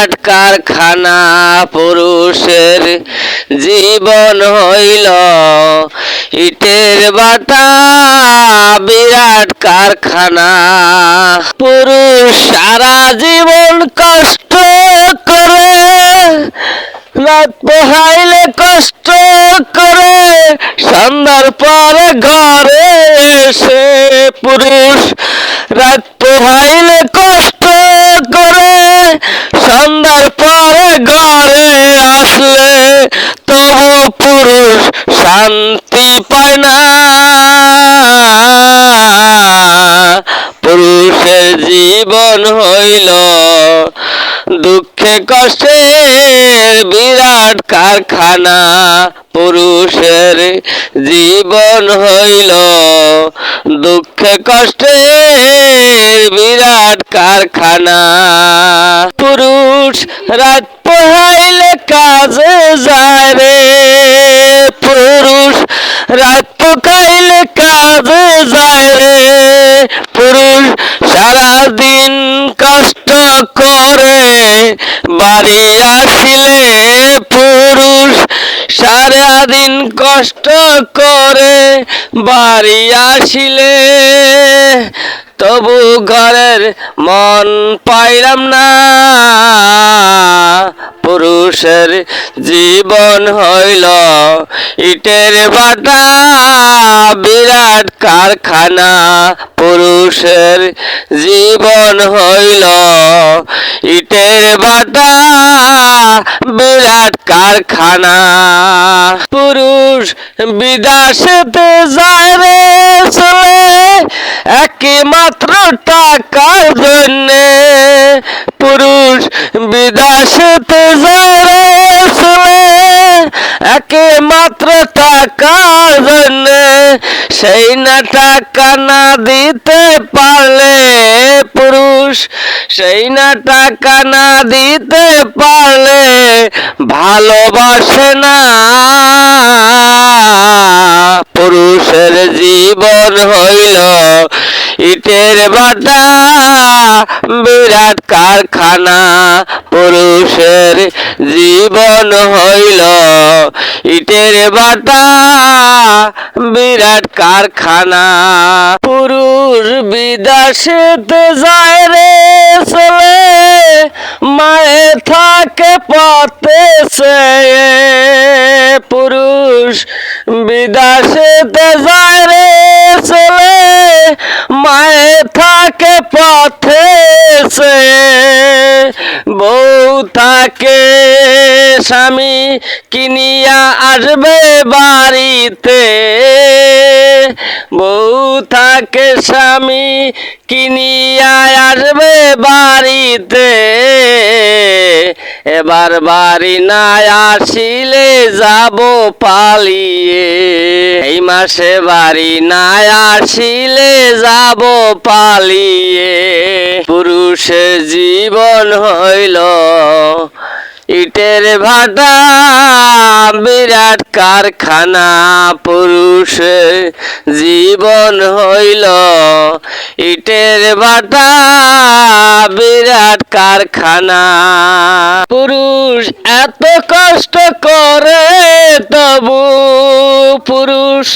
বিরাট কারখানা পুরুষের জীবন হইল ইটের বাটা বিরাট কারখানা। পুরুষ সারা জীবন কষ্ট করে, রাত পোহাইলে কষ্ট করে, সন্ধ্যার পরে ঘরে এসে পুরুষ রাত পোহাইলে কষ্ট করে, সন্ধ্যার পরে ঘরে আসলে তবু পুরুষ শান্তি পায় না। পুরুষের জীবন হইল দুঃখে কষ্টের বিরাট কারখানা। পুরুষের জীবন হইল দুঃখে কষ্টের বিরাট কারখানা। পুরুষ রাত পোহাইলে কাজে যায় রে, পুরুষ রাত পোহাইলে কাজে যায় রে, পুরুষ সারাদিন কষ্ট করে বাড়ি আসিলে, পুরুষ সারাদিন কষ্ট করে বাড়ি আসিলে তবু ঘরের মন পাইলাম না। পুরুষের জীবন হইল ইটের বাটা বিরাট কারখানা। পুরুষের জীবন হইল ইটের বাটা বিরাট কারখানা। পুরুষ বিদেশেতে যায় রে চলে একমাত্র টাকার জন্যে, পুরুষ বিদেশেতে যায় রে চলে একমাত্র টাকার জন্যে। সেই না টাকা না দিতে পারলে পুরুষ, সেই না টাকা না দিতে পারলে ভালোবাসে না। পুরুষের জীবন হইল ইটের বাটা বিরাট কারখানা। পুরুষের জীবন হইল ইটের বাটা বিরাট কারখানা। পুরুষ বিদেশেতে যায় রে চলে মায়ে থাকে পথে চেয়ে, পুরুষ বিদেশেতে যায় রে চলে মায়ে থাকে পথে চেয়ে, বউ থাকে স্বামী কিনিয়া আসবে বাড়িতে, বউ থাকে স্বামী কিনিয়া আসবে বাড়িতে, এবার বাড়ি না আসিলে যাব পালিয়ে, এই মাসে বাড়ি না আসিলে যাব পালিয়ে। পুরুষের জীবন হইল ইটের ভাটা বিরাট কারখানা। পুরুষের জীবন হইল ইটের ভাটা বিরাট কারখানা। পুরুষ এত কষ্ট করে তবু, পুরুষ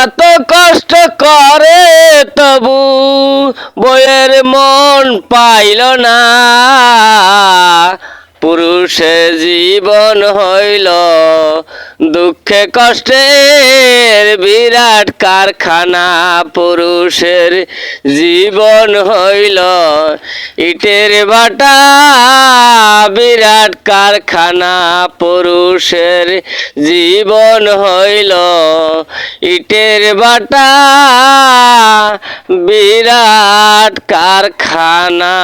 এত কষ্ট করে তবু বইয়ের মন পাইল না। পুরুষের জীবন হইল দুঃখে কষ্টের বিরাট কারখানা। পুরুষের জীবন হইল ইটের বাটা বিরাট কারখানা। পুরুষের জীবন হইল ইটের বাটা বিরাট কারখানা।